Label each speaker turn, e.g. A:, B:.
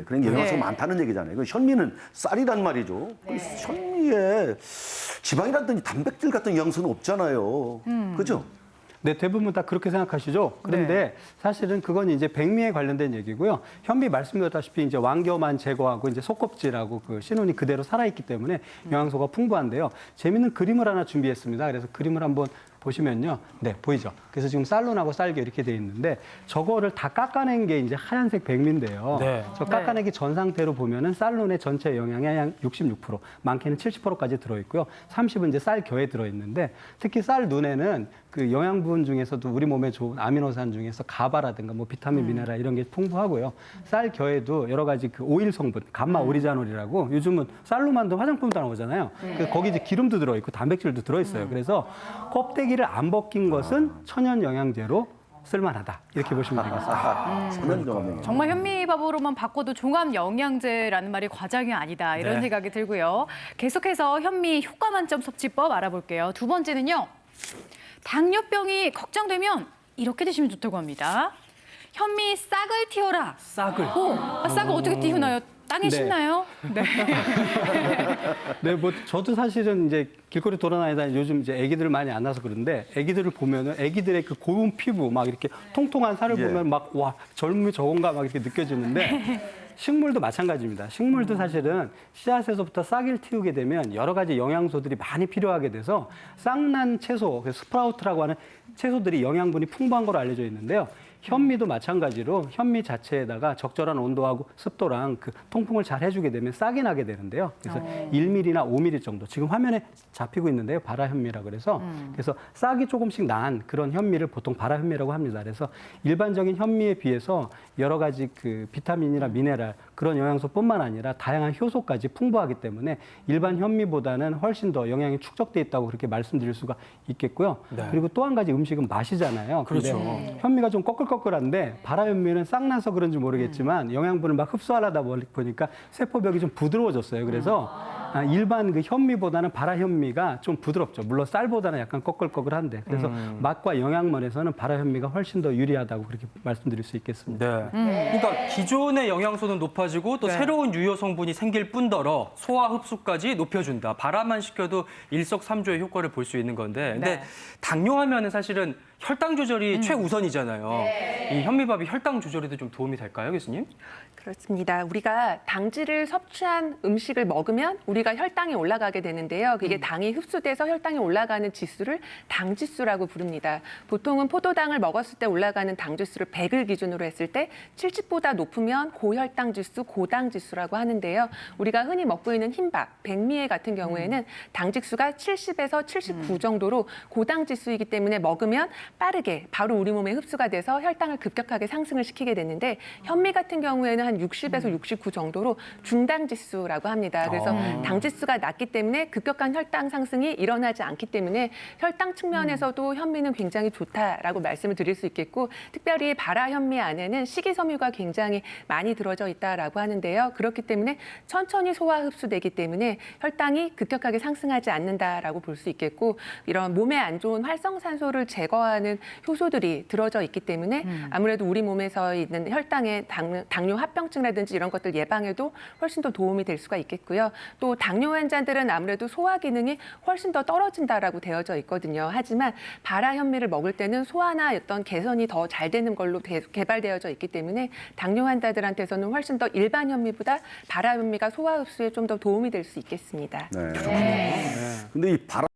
A: 그런 영양소가
B: 네.
A: 많다는 얘기잖아요. 그 현미는 쌀이란 말이죠. 그 현미에 지방이라든지 단백질 같은 영양소는 없잖아요. 그죠?
C: 네, 대부분 다 그렇게 생각하시죠. 그런데 사실은 그건 이제 백미에 관련된 얘기고요. 현미 말씀드렸다시피 이제 왕겨만 제거하고 이제 속껍질하고 그 신혼이 그대로 살아있기 때문에 영양소가 풍부한데요. 재밌는 그림을 하나 준비했습니다. 그래서 그림을 한번 보시면요. 네, 보이죠? 그래서 지금 쌀론하고 쌀겨 이렇게 돼 있는데 저거를 다 깎아낸 게 이제 하얀색 백미인데요.
D: 네.
C: 저 깎아내기 전 상태로 보면은 쌀론의 전체 영양의 한 66%, 많게는 70%까지 들어있고요. 30은 이제 쌀겨에 들어있는데 특히 쌀 눈에는 그 영양분 중에서도 우리 몸에 좋은 아미노산 중에서 가바라든가 뭐 비타민, 미네랄 이런 게 풍부하고요. 쌀겨에도 여러 가지 그 오일 성분, 감마 오리자놀이라고 요즘은 쌀로 만든 화장품도 나오잖아요. 그래서 거기 이제 기름도 들어있고 단백질도 들어있어요. 그래서 껍데기를 안 벗긴 것은 천연 영양제로 쓸만하다. 이렇게 보시면 되겠습니다.
A: 천연정합
B: 정말 현미밥으로만 바꿔도 종합 영양제라는 말이 과장이 아니다. 이런
D: 네.
B: 생각이 들고요. 계속해서 현미 효과 만점 섭취법 알아볼게요. 두 번째는요. 당뇨병이 걱정되면 이렇게 드시면 좋다고 합니다. 현미 싹을 틔워라.
D: 싹을.
B: 싹을 어떻게 틔우나요? 땅에
C: 네.
B: 심나요? 네.
C: 네, 뭐 저도 사실은 이제 길거리 돌아다니다 요즘 이제 아기들 많이 안 나서 그런데 아기들을 보면은 아기들의 그 고운 피부 막 이렇게 통통한 살을
A: 예.
C: 보면 막 와, 젊음이 저건가 막 이렇게 느껴지는데 식물도 마찬가지입니다. 식물도 사실은 씨앗에서부터 싹을 틔우게 되면 여러 가지 영양소들이 많이 필요하게 돼서 싹난 채소, 그 스프라우트라고 하는 채소들이 영양분이 풍부한 걸로 알려져 있는데요. 현미도 마찬가지로 현미 자체에다가 적절한 온도하고 습도랑 그 통풍을 잘 해주게 되면 싹이 나게 되는데요. 그래서 1mm나 5mm 정도 지금 화면에 잡히고 있는데요. 발화현미라 그래서 싹이 조금씩 난 그런 현미를 보통 발화현미라고 합니다. 그래서 일반적인 현미에 비해서 여러 가지 그 비타민이나 미네랄 그런 영양소뿐만 아니라 다양한 효소까지 풍부하기 때문에 일반 현미보다는 훨씬 더 영양이 축적돼 있다고 그렇게 말씀드릴 수가 있겠고요.
D: 네.
C: 그리고 또 한 가지 음식은 맛이잖아요. 근데
D: 그렇죠.
C: 현미가 좀 꺼끌꺼끌한데 발화현미는 싹 나서 그런지 모르겠지만 영양분을 막 흡수하려다 보니까 세포벽이 좀 부드러워졌어요. 그래서 일반 그 현미보다는 발화현미가 좀 부드럽죠. 물론 쌀보다는 약간 꺼끌꺼끌한데 그래서 맛과 영양면에서는 발화현미가 훨씬 더 유리하다고 그렇게 말씀드릴 수 있겠습니다.
D: 네. 그러니까 기존의 영양소는 높아지고 또
B: 네.
D: 새로운 유효 성분이 생길 뿐더러 소화 흡수까지 높여준다. 발화만 시켜도 일석삼조의 효과를 볼 수 있는 건데, 근데
B: 네.
D: 당뇨하면은 사실은 혈당 조절이 최우선이잖아요. 이 현미밥이 혈당 조절에도 좀 도움이 될까요, 교수님?
E: 그렇습니다. 우리가 당질을 섭취한 음식을 먹으면 우리가 혈당이 올라가게 되는데요. 그게 당이 흡수돼서 혈당이 올라가는 지수를 당지수라고 부릅니다. 보통은 포도당을 먹었을 때 올라가는 당지수를 100을 기준으로 했을 때 70보다 높으면 고혈당 지수, 고당 지수라고 하는데요. 우리가 흔히 먹고 있는 흰밥, 백미에 같은 경우에는 당직수가 70에서 79 정도로 고당 지수이기 때문에 먹으면 빠르게 바로 우리 몸에 흡수가 돼서 혈당을 급격하게 상승을 시키게 되는데 현미 같은 경우에는 한 60에서 69 정도로 중당 지수라고 합니다. 그래서 당 지수가 낮기 때문에 급격한 혈당 상승이 일어나지 않기 때문에 혈당 측면에서도 현미는 굉장히 좋다라고 말씀을 드릴 수 있겠고 특별히 발화 현미 안에는 식이섬유가 굉장히 많이 들어져 있다라고 하는데요. 그렇기 때문에 천천히 소화 흡수되기 때문에 혈당이 급격하게 상승하지 않는다라고 볼 수 있겠고 이런 몸에 안 좋은 활성산소를 제거하는 효소들이 들어져 있기 때문에 아무래도 우리 몸에서 있는 혈당의 당뇨 합병증이라든지 이런 것들 예방에도 훨씬 더 도움이 될 수가 있겠고요. 또 당뇨 환자들은 아무래도 소화 기능이 훨씬 더 떨어진다라고 되어져 있거든요. 하지만 발화 현미를 먹을 때는 소화나 어떤 개선이 더 잘 되는 걸로 개발되어져 있기 때문에 당뇨 환자들한테서는 훨씬 더 일반 현미보다 발화 현미가 소화 흡수에 좀 더 도움이 될 수 있겠습니다.
A: 네. 근데 이 발화